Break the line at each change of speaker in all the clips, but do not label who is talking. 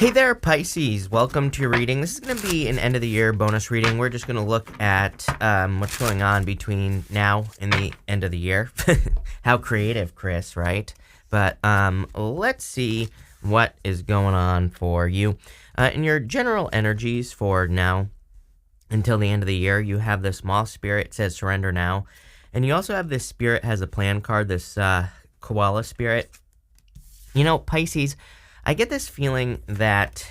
Hey there, Pisces. Welcome to your reading. This is going to be an end of the year bonus reading. We're just going to look at what's going on between now and the end of the year. How creative, Chris, right? But let's see what is going on for you. In your general energies for now until the end of the year, you have this small spirit, says surrender now. And you also have this spirit has a plan card, this koala spirit. You know, Pisces, I get this feeling that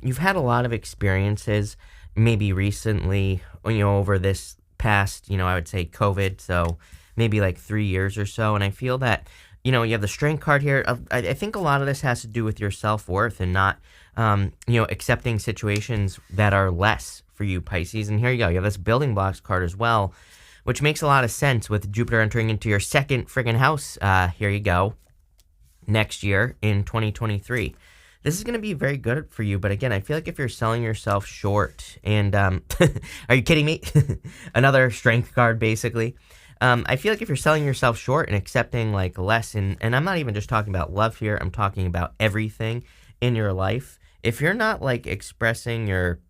you've had a lot of experiences, maybe recently, over this past, I would say COVID, so maybe like 3 years or so. And I feel that, you have the strength card here. I think a lot of this has to do with your self-worth and not, accepting situations that are less for you, Pisces. And here you go. You have this building blocks card as well, which makes a lot of sense with Jupiter entering into your second friggin' house. Here you go. Next year in 2023. This is going to be very good for you, but again, I feel like if you're selling yourself short and are you kidding me? Another strength card, basically. I feel like if you're selling yourself short and accepting like less, and I'm not even just talking about love here, I'm talking about everything in your life. If you're not like expressing your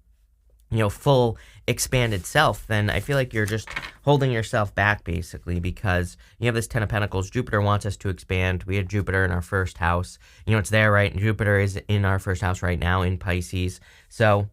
full expanded self, then I feel like you're just holding yourself back, basically, because you have this 10 of Pentacles. Jupiter wants us to expand. We have Jupiter in our first house. It's there, right? And Jupiter is in our first house right now in Pisces. So,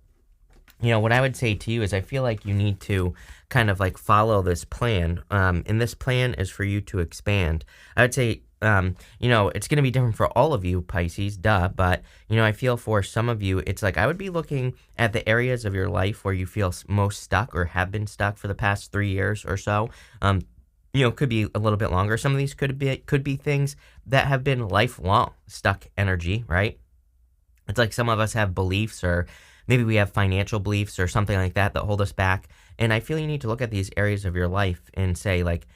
what I would say to you is I feel like you need to kind of like follow this plan. And this plan is for you to expand. I would say, it's going to be different for all of you, Pisces, duh. But, I feel for some of you, it's like I would be looking at the areas of your life where you feel most stuck or have been stuck for the past 3 years or so. Could be a little bit longer. Some of these could be things that have been lifelong stuck energy, right? It's like some of us have beliefs, or maybe we have financial beliefs or something like that hold us back. And I feel you need to look at these areas of your life and say, like,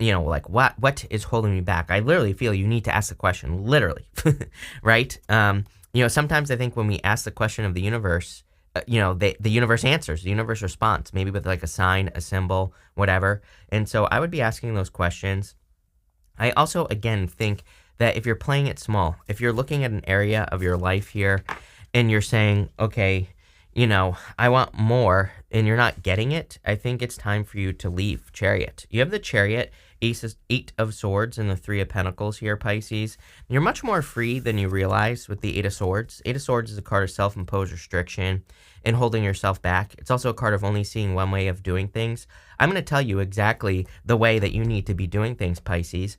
what is holding me back? I literally feel you need to ask the question, literally, right? Sometimes I think when we ask the question of the universe, the universe answers, the universe responds, maybe with like a sign, a symbol, whatever. And so I would be asking those questions. I also, again, think that if you're playing it small, if you're looking at an area of your life here and you're saying, okay, I want more, and you're not getting it, I think it's time for you to leave. Chariot. You have the Chariot, Eight of Swords, and the Three of Pentacles here, Pisces. You're much more free than you realize with the Eight of Swords. Eight of Swords is a card of self-imposed restriction and holding yourself back. It's also a card of only seeing one way of doing things. I'm going to tell you exactly the way that you need to be doing things, Pisces.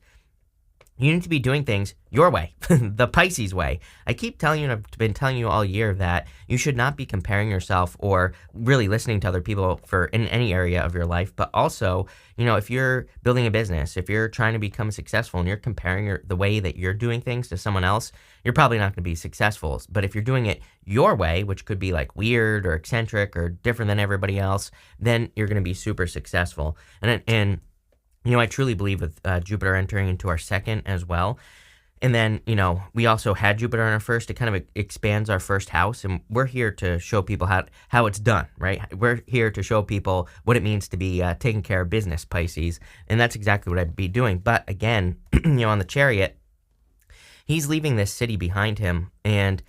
You need to be doing things your way, the Pisces way. I keep telling you, and I've been telling you all year, that you should not be comparing yourself or really listening to other people in any area of your life. But also, if you're building a business, if you're trying to become successful and you're comparing the way that you're doing things to someone else, you're probably not going to be successful. But if you're doing it your way, which could be like weird or eccentric or different than everybody else, then you're going to be super successful. And I truly believe with Jupiter entering into our second as well. And then, we also had Jupiter in our first. It kind of expands our first house. And we're here to show people how it's done, right? We're here to show people what it means to be taking care of business, Pisces. And that's exactly what I'd be doing. But again, on the Chariot, he's leaving this city behind him. And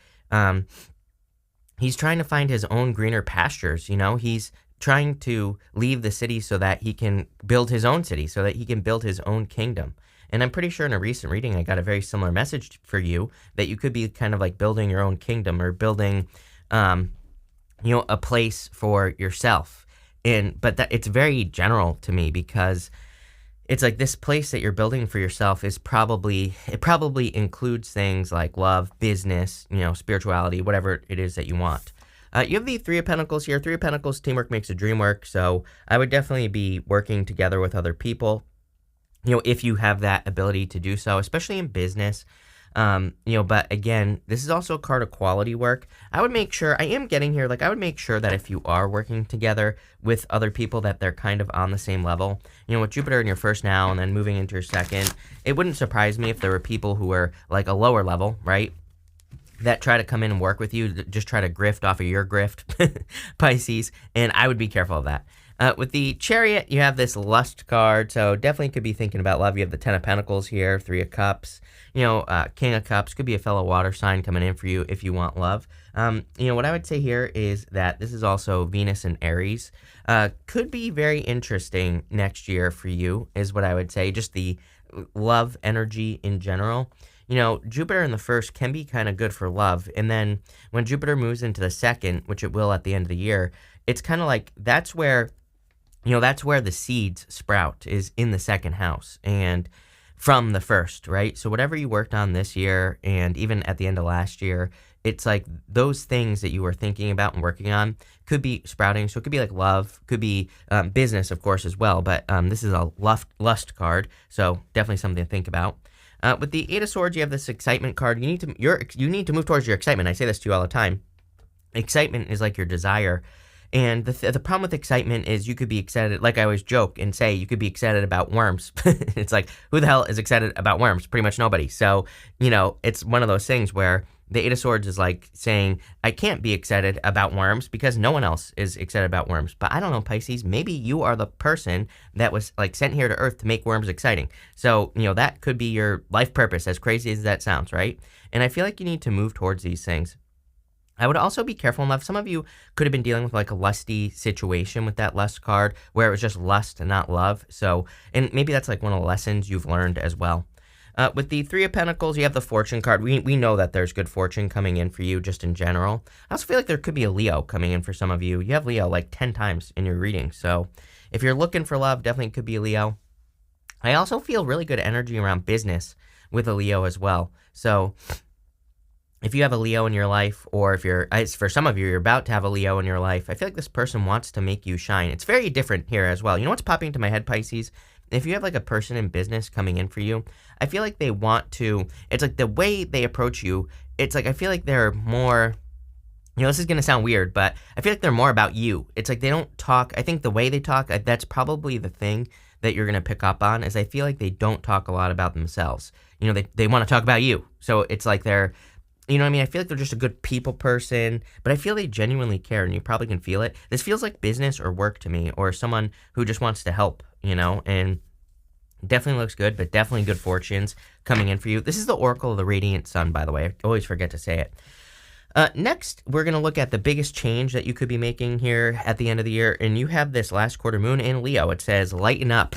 he's trying to find his own greener pastures. He's trying to leave the city so that he can build his own city, so that he can build his own kingdom. And I'm pretty sure in a recent reading, I got a very similar message for you, that you could be kind of like building your own kingdom or building, a place for yourself. But it's very general to me, because it's like this place that you're building for yourself probably includes things like love, business, spirituality, whatever it is that you want. You have the Three of Pentacles here. Three of Pentacles, teamwork makes a dream work. So I would definitely be working together with other people, if you have that ability to do so, especially in business. But again, this is also a card of quality work. I would make sure, I would make sure that if you are working together with other people, that they're kind of on the same level. With Jupiter in your first now and then moving into your second, it wouldn't surprise me if there were people who were like a lower level, right, that try to come in and work with you, just try to grift off of your grift, Pisces, and I would be careful of that. With the Chariot, you have this Lust card, so definitely could be thinking about love. You have the Ten of Pentacles here, Three of Cups, King of Cups, could be a fellow water sign coming in for you if you want love. What I would say here is that this is also Venus and Aries. Could be very interesting next year for you, is what I would say. Just the love energy in general. Jupiter in the first can be kind of good for love. And then when Jupiter moves into the second, which it will at the end of the year, it's kind of like that's where the seeds sprout, is in the second house and from the first, right? So whatever you worked on this year and even at the end of last year, it's like those things that you were thinking about and working on could be sprouting. So it could be like love, could be business, of course, as well. But this is a lust card, so definitely something to think about. With the Eight of Swords, you have this excitement card. You need to move towards your excitement. I say this to you all the time. Excitement is like your desire. And the problem with excitement is you could be excited, like I always joke and say, you could be excited about worms. It's like, who the hell is excited about worms? Pretty much nobody. So, it's one of those things where the Eight of Swords is like saying, I can't be excited about worms because no one else is excited about worms. But I don't know, Pisces, maybe you are the person that was like sent here to Earth to make worms exciting. So, that could be your life purpose, as crazy as that sounds, right? And I feel like you need to move towards these things. I would also be careful in love. Some of you could have been dealing with like a lusty situation with that lust card where it was just lust and not love. So, and maybe that's like one of the lessons you've learned as well. With the Three of Pentacles, you have the Fortune card. We know that there's good fortune coming in for you just in general. I also feel like there could be a Leo coming in for some of you. You have Leo like 10 times in your reading. So if you're looking for love, definitely could be a Leo. I also feel really good energy around business with a Leo as well. So if you have a Leo in your life, or for some of you, you're about to have a Leo in your life, I feel like this person wants to make you shine. It's very different here as well. You know what's popping into my head, Pisces? If you have like a person in business coming in for you, I feel like they want to, it's like the way they approach you, it's like I feel like they're more, this is going to sound weird, but I feel like they're more about you. It's like they don't talk, I think the way they talk, that's probably the thing that you're going to pick up on, is I feel like they don't talk a lot about themselves. They want to talk about you. So it's like they're, I feel like they're just a good people person, but I feel they genuinely care, and you probably can feel it. This feels like business or work to me, or someone who just wants to help, and definitely looks good, but definitely good fortunes coming in for you. This is the Oracle of the Radiant Sun, by the way. I always forget to say it. Next, we're going to look at the biggest change that you could be making here at the end of the year, and you have this last quarter moon in Leo. It says, lighten up.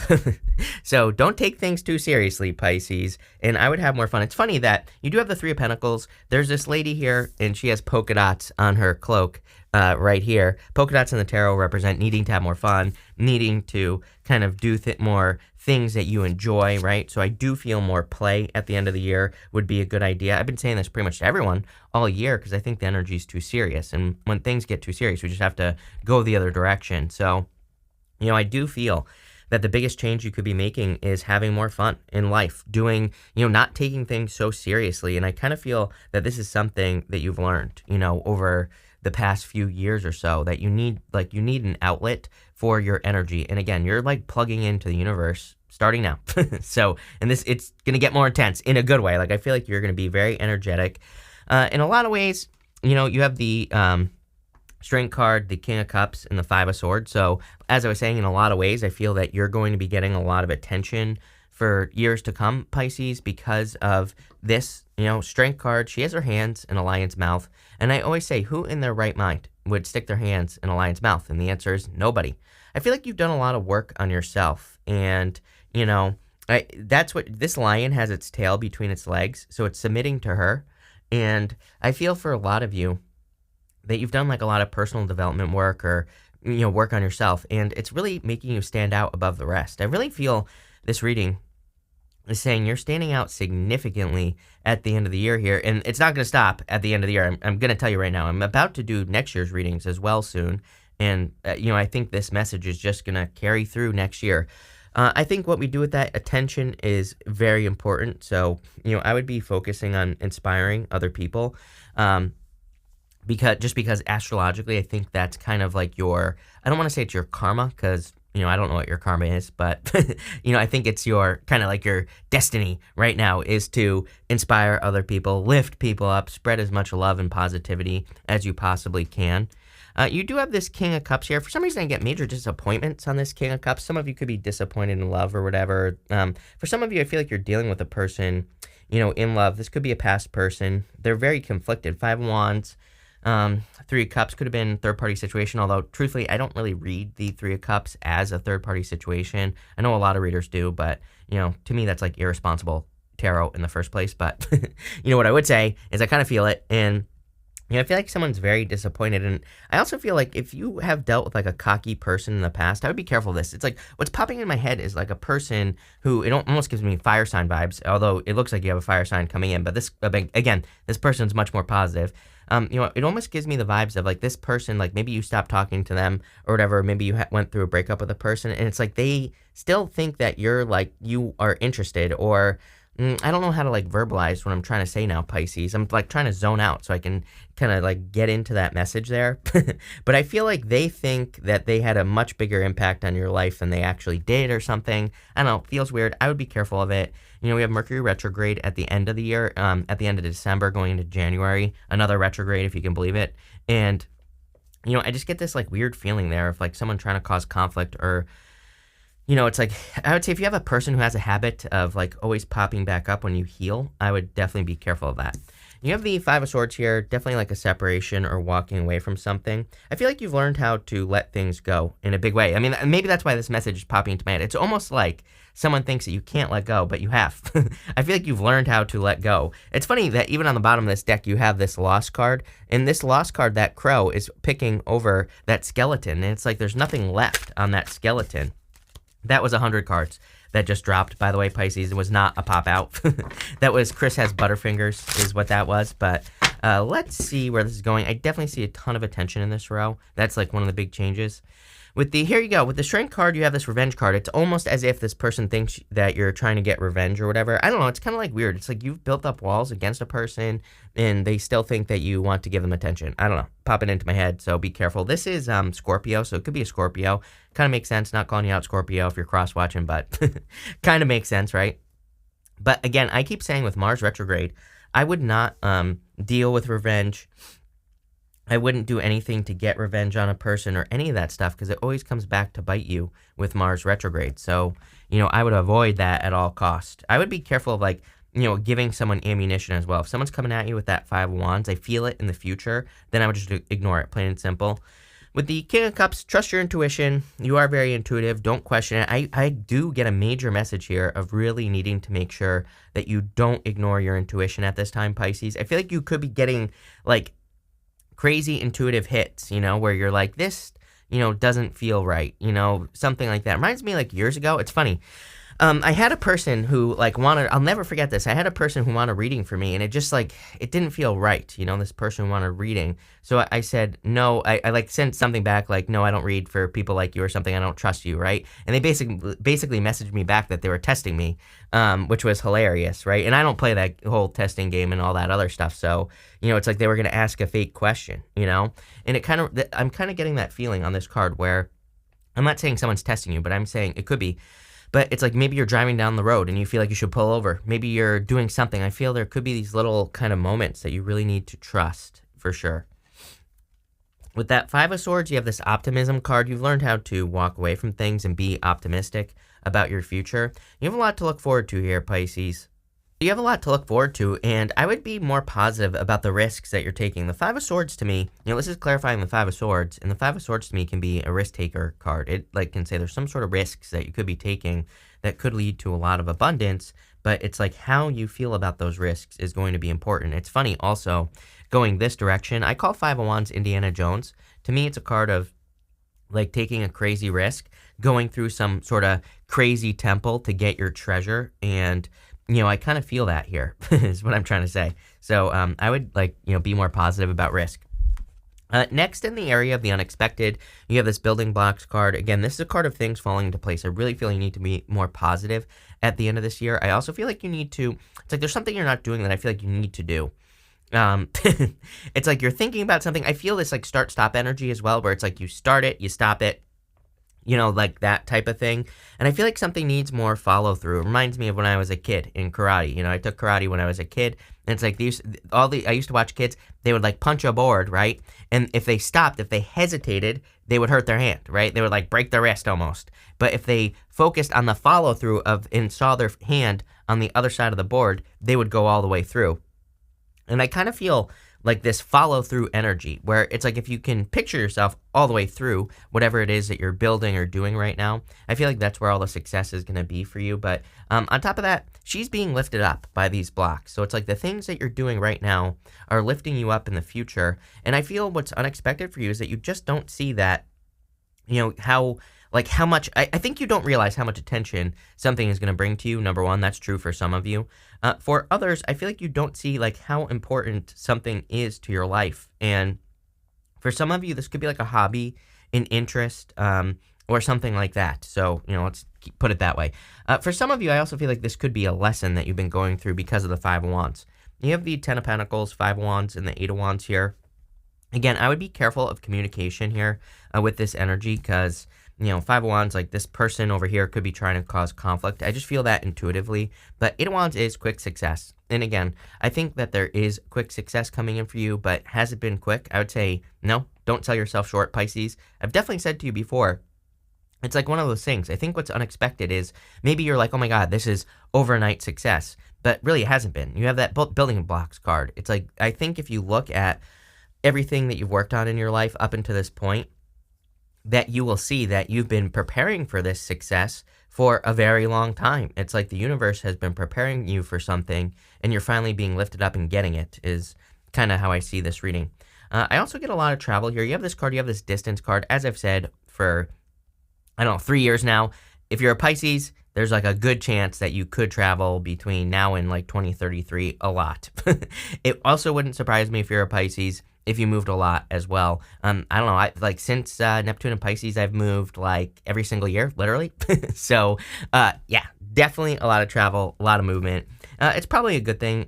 So don't take things too seriously, Pisces, and I would have more fun. It's funny that you do have the Three of Pentacles. There's this lady here, and she has polka dots on her cloak right here. Polka dots in the tarot represent needing to have more fun, needing to kind of do more things that you enjoy, right? So I do feel more play at the end of the year would be a good idea. I've been saying this pretty much to everyone all year because I think the energy is too serious. And when things get too serious, we just have to go the other direction. So, I do feel that the biggest change you could be making is having more fun in life, doing, not taking things so seriously. And I kind of feel that this is something that you've learned, over the past few years or so, that you need an outlet for your energy. And again, you're like plugging into the universe starting now. So, and it's going to get more intense in a good way. Like, I feel like you're going to be very energetic. In a lot of ways, you have the Strength card, the King of Cups, and the Five of Swords. So, as I was saying, in a lot of ways, I feel that you're going to be getting a lot of attention for years to come, Pisces, because of this, Strength card. She has her hands in a lion's mouth. And I always say, who in their right mind would stick their hands in a lion's mouth? And the answer is nobody. I feel like you've done a lot of work on yourself. And, that's what this lion has, its tail between its legs. So it's submitting to her. And I feel for a lot of you that you've done like a lot of personal development work, or, work on yourself. And it's really making you stand out above the rest. I really feel this reading is saying you're standing out significantly at the end of the year here. And it's not going to stop at the end of the year. I'm going to tell you right now, I'm about to do next year's readings as well soon. And, I think this message is just going to carry through next year. I think what we do with that attention is very important. So, I would be focusing on inspiring other people. Because astrologically, I think that's kind of like I don't want to say it's your karma, because I don't know what your karma is, but, I think it's your kind of like your destiny right now is to inspire other people, lift people up, spread as much love and positivity as you possibly can. You do have this King of Cups here. For some reason, I get major disappointments on this King of Cups. Some of you could be disappointed in love or whatever. For some of you, I feel like you're dealing with a person, in love. This could be a past person. They're very conflicted. Five of Wands, Three of Cups could have been third-party situation, although, truthfully, I don't really read the Three of Cups as a third-party situation. I know a lot of readers do, but, to me, that's like irresponsible tarot in the first place. But, what I would say is I kind of feel it, and I feel like someone's very disappointed, and I also feel like if you have dealt with like a cocky person in the past, I would be careful of this. It's like what's popping in my head is like a person who it almost gives me fire sign vibes, although it looks like you have a fire sign coming in. But this again, this person's much more positive. It almost gives me the vibes of like this person, like maybe you stopped talking to them or whatever. Maybe you went through a breakup with a person, and it's like they still think that you are interested or. I don't know how to like verbalize what I'm trying to say now, Pisces. I'm like trying to zone out so I can kind of like get into that message there. But I feel like they think that they had a much bigger impact on your life than they actually did or something. I don't know. It feels weird. I would be careful of it. We have Mercury retrograde at the end of the year, at the end of December going into January, another retrograde if you can believe it. And, I just get this like weird feeling there of like someone trying to cause conflict or it's like, I would say if you have a person who has a habit of like always popping back up when you heal, I would definitely be careful of that. You have the Five of Swords here, definitely like a separation or walking away from something. I feel like you've learned how to let things go in a big way. I mean, maybe that's why this message is popping into my head. It's almost like someone thinks that you can't let go, but you have. I feel like you've learned how to let go. It's funny that even on the bottom of this deck, you have this Lost card. And this Lost card, that crow, is picking over that skeleton. And it's like there's nothing left on that skeleton. That was 100 cards that just dropped, by the way, Pisces. It was not a pop-out. That was Chris Has Butterfingers is what that was. But let's see where this is going. I definitely see a ton of attention in this row. That's like one of the big changes. Here you go. With the Strength card, you have this Revenge card. It's almost as if this person thinks that you're trying to get revenge or whatever. I don't know. It's kind of like weird. It's like you've built up walls against a person, and they still think that you want to give them attention. I don't know. Popping into my head, so be careful. This is Scorpio, so it could be a Scorpio. Kind of makes sense. Not calling you out, Scorpio, if you're cross-watching, but kind of makes sense, right? But again, I keep saying with Mars retrograde, I would not deal with revenge. I wouldn't do anything to get revenge on a person or any of that stuff because it always comes back to bite you with Mars retrograde. So, I would avoid that at all costs. I would be careful of like, giving someone ammunition as well. If someone's coming at you with that Five of Wands, I feel it in the future, then I would just ignore it, plain and simple. With the King of Cups, trust your intuition. You are very intuitive. Don't question it. I do get a major message here of really needing to make sure that you don't ignore your intuition at this time, Pisces. I feel like you could be getting like crazy intuitive hits, where you're like, this, doesn't feel right, something like that. Reminds me like years ago. It's funny. I had a person who like I'll never forget this. I had a person who wanted a reading for me and it just like, it didn't feel right. This person wanted a reading. So I said, no, I like sent something back like, no, I don't read for people like you or something. I don't trust you. Right. And they basically messaged me back that they were testing me, which was hilarious. Right. And I don't play that whole testing game and all that other stuff. So, it's like they were going to ask a fake question, and I'm kind of getting that feeling on this card where I'm not saying someone's testing you, but I'm saying it could be. But it's like maybe you're driving down the road and you feel like you should pull over. Maybe you're doing something. I feel there could be these little kind of moments that you really need to trust for sure. With that Five of Swords, you have this optimism card. You've learned how to walk away from things and be optimistic about your future. You have a lot to look forward to here, Pisces. You have a lot to look forward to, and I would be more positive about the risks that you're taking. The Five of Swords to me, this is clarifying the Five of Swords, and the Five of Swords to me can be a risk taker card. It can say there's some sort of risks that you could be taking that could lead to a lot of abundance, but it's like how you feel about those risks is going to be important. It's funny also, going this direction, I call Five of Wands Indiana Jones. To me, it's a card of like taking a crazy risk, going through some sort of crazy temple to get your treasure, and I kind of feel that here is what I'm trying to say. So I would be more positive about risk. Next, in the area of the unexpected, you have this building blocks card. Again, this is a card of things falling into place. I really feel you need to be more positive at the end of this year. I also feel like you need to, it's like there's something you're not doing that I feel like you need to do. It's like you're thinking about something. I feel this like start-stop energy as well, where it's like you start it, you stop it, like that type of thing. And I feel like something needs more follow through. It reminds me of when I was a kid in karate. I took karate when I was a kid, and it's like I used to watch kids. They would like punch a board, right? And if they stopped, if they hesitated, they would hurt their hand, right? They would like break their wrist almost. But if they focused on the follow through of and saw their hand on the other side of the board, they would go all the way through. And I kind of feel like this follow through energy where it's like if you can picture yourself all the way through whatever it is that you're building or doing right now, I feel like that's where all the success is going to be for you. But on top of that, she's being lifted up by these blocks. So it's like the things that you're doing right now are lifting you up in the future. And I feel what's unexpected for you is that you just don't see that, how much, I think you don't realize how much attention something is going to bring to you. Number one, that's true for some of you. For others, I feel like you don't see like how important something is to your life. And for some of you, this could be like a hobby, an interest, or something like that. So, let's put it that way. For some of you, I also feel like this could be a lesson that you've been going through because of the Five of Wands. You have the Ten of Pentacles, Five of Wands, and the Eight of Wands here. Again, I would be careful of communication here with this energy because Five of Wands, like this person over here could be trying to cause conflict. I just feel that intuitively. But Eight of Wands is quick success. And again, I think that there is quick success coming in for you, but has it been quick? I would say no, don't sell yourself short, Pisces. I've definitely said to you before, it's like one of those things. I think what's unexpected is maybe you're like, oh my God, this is overnight success. But really it hasn't been. You have that building blocks card. It's like, I think if you look at everything that you've worked on in your life up until this point, that you will see that you've been preparing for this success for a very long time. It's like the universe has been preparing you for something and you're finally being lifted up and getting it is kind of how I see this reading. I also get a lot of travel here. You have this card, you have this distance card. As I've said for, 3 years now, if you're a Pisces, there's like a good chance that you could travel between now and like 2033 a lot. It also wouldn't surprise me if you're a Pisces if you moved a lot as well. I don't know, since Neptune and Pisces, I've moved like every single year, literally. So, yeah, definitely a lot of travel, a lot of movement. It's probably a good thing,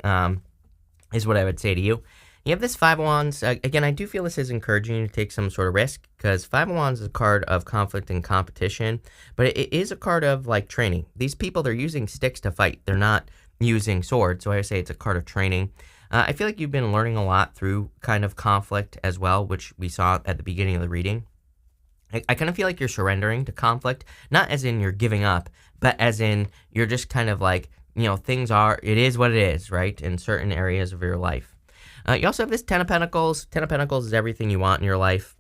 is what I would say to you. You have this Five of Wands. Again, I do feel this is encouraging you to take some sort of risk because Five of Wands is a card of conflict and competition, but it is a card of like training. These people, they're using sticks to fight. They're not using swords. So I would say it's a card of training. I feel like you've been learning a lot through kind of conflict as well, which we saw at the beginning of the reading. I kind of feel like you're surrendering to conflict, not as in you're giving up, but as in you're just kind of like, it is what it is, right? In certain areas of your life. You also have this Ten of Pentacles. Ten of Pentacles is everything you want in your life.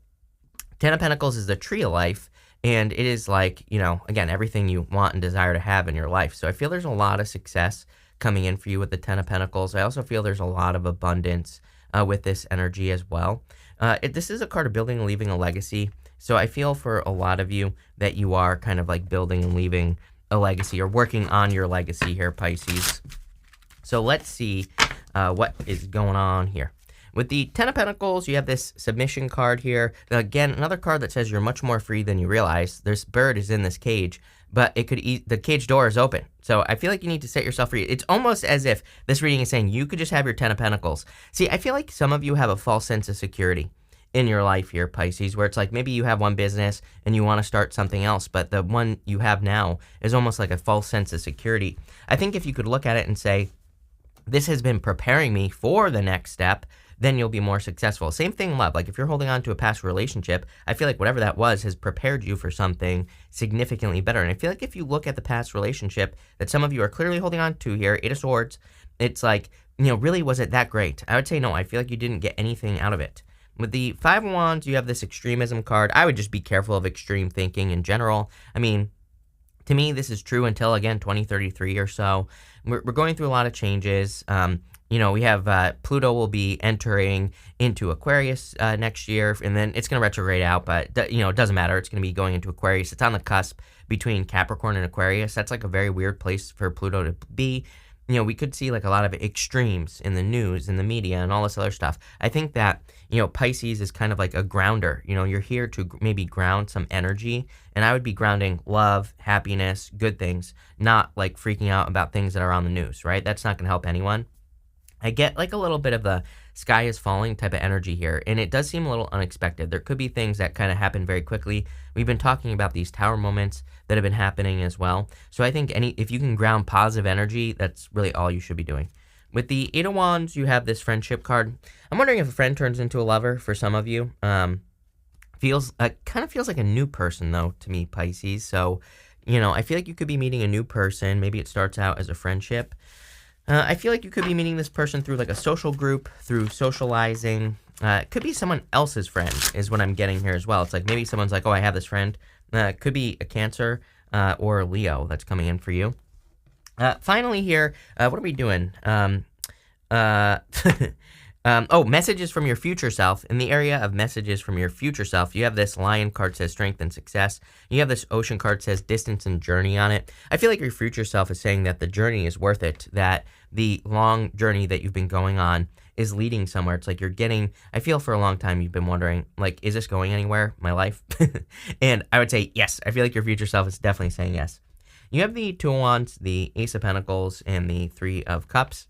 Ten of Pentacles is the tree of life, and it is like, again, everything you want and desire to have in your life. So I feel there's a lot of success coming in for you with the Ten of Pentacles. I also feel there's a lot of abundance with this energy as well. This is a card of building and leaving a legacy. So I feel for a lot of you that you are kind of like building and leaving a legacy or working on your legacy here, Pisces. So let's see what is going on here. With the Ten of Pentacles, you have this submission card here. Again, another card that says you're much more free than you realize. This bird is in this cage, but the cage door is open. So I feel like you need to set yourself free. It's almost as if this reading is saying you could just have your Ten of Pentacles. See, I feel like some of you have a false sense of security in your life here, Pisces, where it's like maybe you have one business and you want to start something else, but the one you have now is almost like a false sense of security. I think if you could look at it and say, this has been preparing me for the next step, then you'll be more successful. Same thing in love. Like if you're holding on to a past relationship, I feel like whatever that was has prepared you for something significantly better. And I feel like if you look at the past relationship that some of you are clearly holding on to here, Eight of Swords, it's like, really, was it that great? I would say no. I feel like you didn't get anything out of it. With the Five of Wands, you have this extremism card. I would just be careful of extreme thinking in general. I mean, to me, this is true until, again, 2033 or so. We're going through a lot of changes. We have Pluto will be entering into Aquarius next year, and then it's going to retrograde out, but, it doesn't matter. It's going to be going into Aquarius. It's on the cusp between Capricorn and Aquarius. That's like a very weird place for Pluto to be. We could see like a lot of extremes in the news, in the media, and all this other stuff. I think that, Pisces is kind of like a grounder. You're here to maybe ground some energy, and I would be grounding love, happiness, good things, not like freaking out about things that are on the news, right? That's not going to help anyone. I get like a little bit of the sky is falling type of energy here. And it does seem a little unexpected. There could be things that kind of happen very quickly. We've been talking about these tower moments that have been happening as well. So I think if you can ground positive energy, that's really all you should be doing. With the Eight of Wands, you have this friendship card. I'm wondering if a friend turns into a lover for some of you. Kind of feels like a new person, though, to me, Pisces. So, I feel like you could be meeting a new person. Maybe it starts out as a friendship. I feel like you could be meeting this person through like a social group, through socializing. It could be someone else's friend is what I'm getting here as well. It's like maybe someone's like, oh, I have this friend. It could be a Cancer or a Leo that's coming in for you. Finally here, what are we doing? Messages from your future self. In the area of messages from your future self, you have this Lion card says strength and success. You have this Ocean card says distance and journey on it. I feel like your future self is saying that the journey is worth it, that the long journey that you've been going on is leading somewhere. It's like I feel for a long time you've been wondering, like, is this going anywhere, my life? And I would say yes. I feel like your future self is definitely saying yes. You have the Two of Wands, the Ace of Pentacles, and the Three of Cups.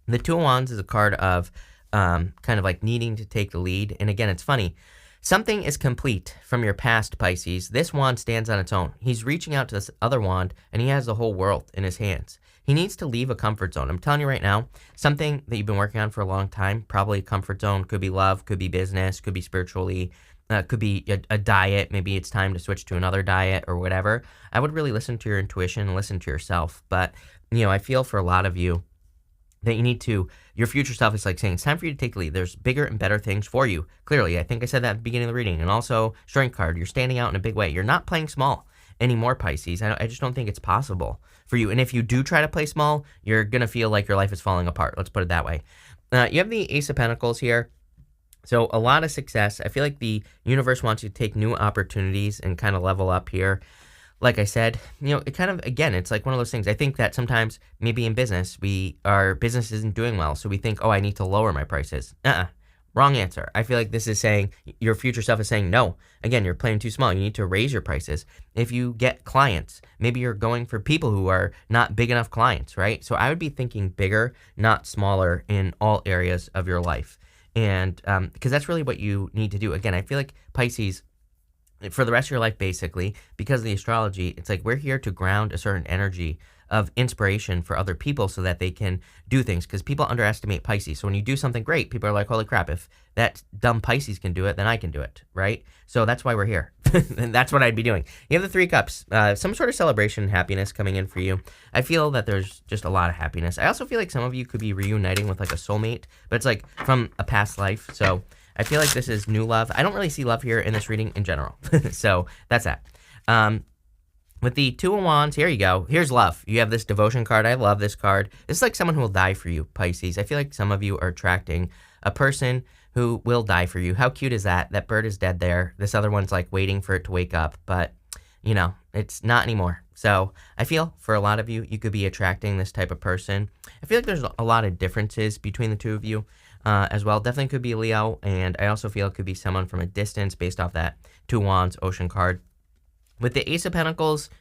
The Two of Wands is a card of kind of like needing to take the lead. And again, it's funny. Something is complete from your past, Pisces. This wand stands on its own. He's reaching out to this other wand, and he has the whole world in his hands. He needs to leave a comfort zone. I'm telling you right now, something that you've been working on for a long time, probably a comfort zone, could be love, could be business, could be spiritually, could be a diet. Maybe it's time to switch to another diet or whatever. I would really listen to your intuition and listen to yourself. But, I feel for a lot of you that your future self is like saying, it's time for you to take the lead. There's bigger and better things for you. Clearly, I think I said that at the beginning of the reading. And also, strength card, you're standing out in a big way. You're not playing small anymore, Pisces. I just don't think it's possible for you. And if you do try to play small, you're going to feel like your life is falling apart. Let's put it that way. You have the Ace of Pentacles here. So a lot of success. I feel like the universe wants you to take new opportunities and kind of level up here. Like I said, it kind of, again, it's like one of those things. I think that sometimes maybe in business, our business isn't doing well. So we think, oh, I need to lower my prices. Wrong answer. I feel like this is saying, your future self is saying, no, again, you're playing too small. You need to raise your prices. If you get clients, maybe you're going for people who are not big enough clients, right? So I would be thinking bigger, not smaller in all areas of your life. And because that's really what you need to do. Again, I feel like Pisces, for the rest of your life, basically, because of the astrology, it's like we're here to ground a certain energy of inspiration for other people so that they can do things, because people underestimate Pisces. So when you do something great, people are like, holy crap, if that dumb Pisces can do it, then I can do it, right? So that's why we're here. And that's what I'd be doing. You have the Three Cups, some sort of celebration and happiness coming in for you. I feel that there's just a lot of happiness. I also feel like some of you could be reuniting with like a soulmate, but it's like from a past life. So I feel like this is new love. I don't really see love here in this reading in general. So that's that. With the Two of Wands, here you go. Here's love. You have this devotion card. I love this card. This is like someone who will die for you, Pisces. I feel like some of you are attracting a person who will die for you. How cute is that? That bird is dead there. This other one's like waiting for it to wake up, but it's not anymore. So I feel for a lot of you, you could be attracting this type of person. I feel like there's a lot of differences between the two of you as well. Definitely could be Leo, and I also feel it could be someone from a distance based off that Two of Wands Ocean card. With the Ace of Pentacles,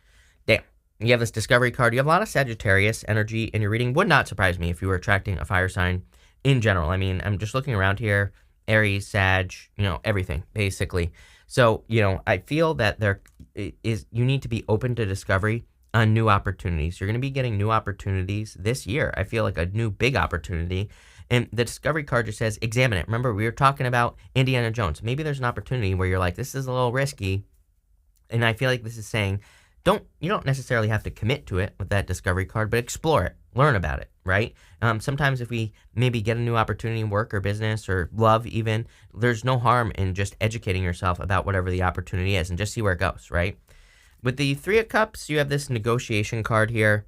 damn, you have this Discovery card. You have a lot of Sagittarius energy in your reading. Would not surprise me if you were attracting a fire sign in general. I mean, I'm just looking around here. Aries, Sag, everything, basically. So, I feel that you need to be open to discovery on new opportunities. You're going to be getting new opportunities this year. I feel like a new big opportunity. And the Discovery card just says, examine it. Remember, we were talking about Indiana Jones. Maybe there's an opportunity where you're like, this is a little risky. And I feel like this is saying, you don't necessarily have to commit to it with that Discovery card, but explore it, learn about it, right? Sometimes if we maybe get a new opportunity in work or business or love even, there's no harm in just educating yourself about whatever the opportunity is and just see where it goes, right? With the Three of Cups, you have this negotiation card here.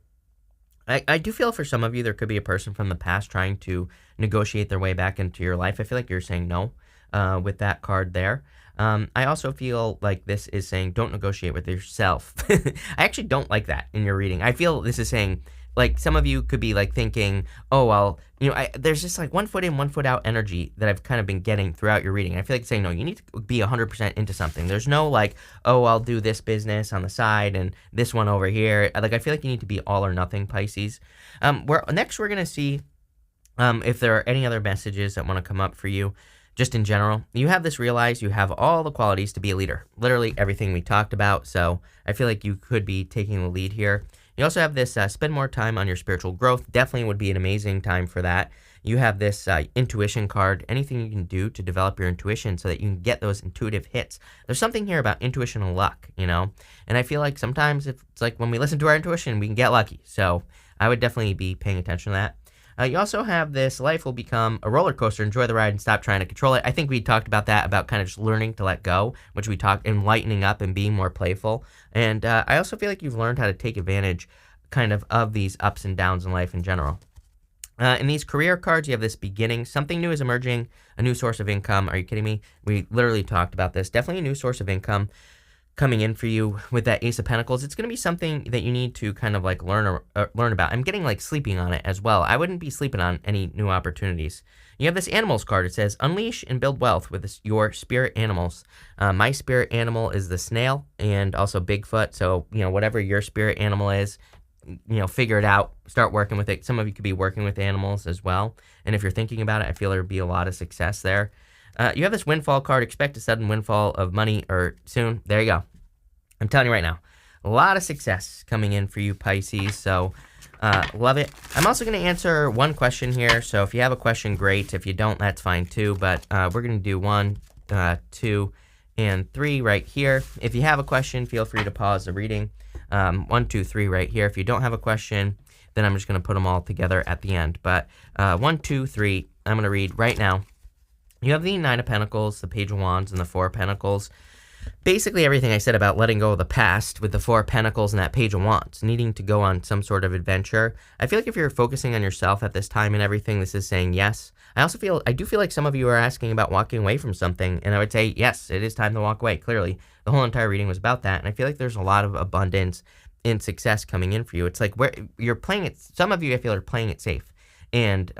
I do feel for some of you, there could be a person from the past trying to negotiate their way back into your life. I feel like you're saying no with that card there. I also feel like this is saying don't negotiate with yourself. I actually don't like that in your reading. I feel this is saying, like, some of you could be like thinking, oh, well, there's just like 1 foot in, 1 foot out energy that I've kind of been getting throughout your reading. I feel like saying, no, you need to be 100% into something. There's no like, oh, I'll do this business on the side and this one over here. Like, I feel like you need to be all or nothing, Pisces. Next we're going to see If there are any other messages that want to come up for you, just in general, you have this realize you have all the qualities to be a leader. Literally everything we talked about. So I feel like you could be taking the lead here. You also have this spend more time on your spiritual growth. Definitely would be an amazing time for that. You have this intuition card. Anything you can do to develop your intuition so that you can get those intuitive hits. There's something here about intuition and luck, And I feel like sometimes it's like when we listen to our intuition, we can get lucky. So I would definitely be paying attention to that. You also have this life will become a roller coaster. Enjoy the ride and stop trying to control it. I think we talked about that, about kind of just learning to let go, which we talked, and lightening up and being more playful. And I also feel like you've learned how to take advantage kind of these ups and downs in life in general. In these career cards, you have this beginning. Something new is emerging, a new source of income. Are you kidding me? We literally talked about this. Definitely a new source of income coming in for you with that Ace of Pentacles. It's going to be something that you need to kind of like learn about. I'm getting like sleeping on it as well. I wouldn't be sleeping on any new opportunities. You have this animals card. It says unleash and build wealth with your spirit animals. My spirit animal is the snail and also Bigfoot. So, whatever your spirit animal is, figure it out, start working with it. Some of you could be working with animals as well. And if you're thinking about it, I feel there would be a lot of success there. You have this windfall card. Expect a sudden windfall of money or soon. There you go. I'm telling you right now, a lot of success coming in for you, Pisces. So love it. I'm also going to answer one question here. So if you have a question, great. If you don't, that's fine too. But we're going to do 1, 2, and 3 right here. If you have a question, feel free to pause the reading. 1, 2, 3 right here. If you don't have a question, then I'm just going to put them all together at the end. But 1, 2, 3, I'm going to read right now. You have the 9 of Pentacles, the Page of Wands, and the 4 of Pentacles. Basically everything I said about letting go of the past with the 4 of Pentacles and that Page of Wands, needing to go on some sort of adventure. I feel like if you're focusing on yourself at this time and everything, this is saying yes. I do feel like some of you are asking about walking away from something, and I would say, yes, it is time to walk away. Clearly, the whole entire reading was about that, and I feel like there's a lot of abundance and success coming in for you. It's like where you're playing it, some of you I feel are playing it safe. And,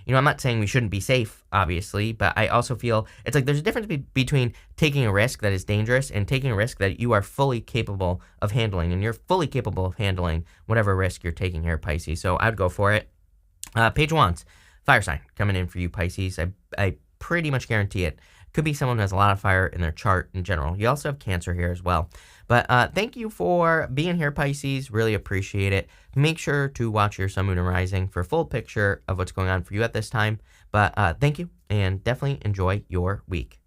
I'm not saying we shouldn't be safe, obviously, but I also feel it's like there's a difference between taking a risk that is dangerous and taking a risk that you are fully capable of handling. And you're fully capable of handling whatever risk you're taking here, Pisces. So I'd go for it. Page of Wands, fire sign coming in for you, Pisces. I pretty much guarantee it. Could be someone who has a lot of fire in their chart in general. You also have Cancer here as well. But thank you for being here, Pisces. Really appreciate it. Make sure to watch your Sun, Moon, and Rising for a full picture of what's going on for you at this time. But thank you, and definitely enjoy your week.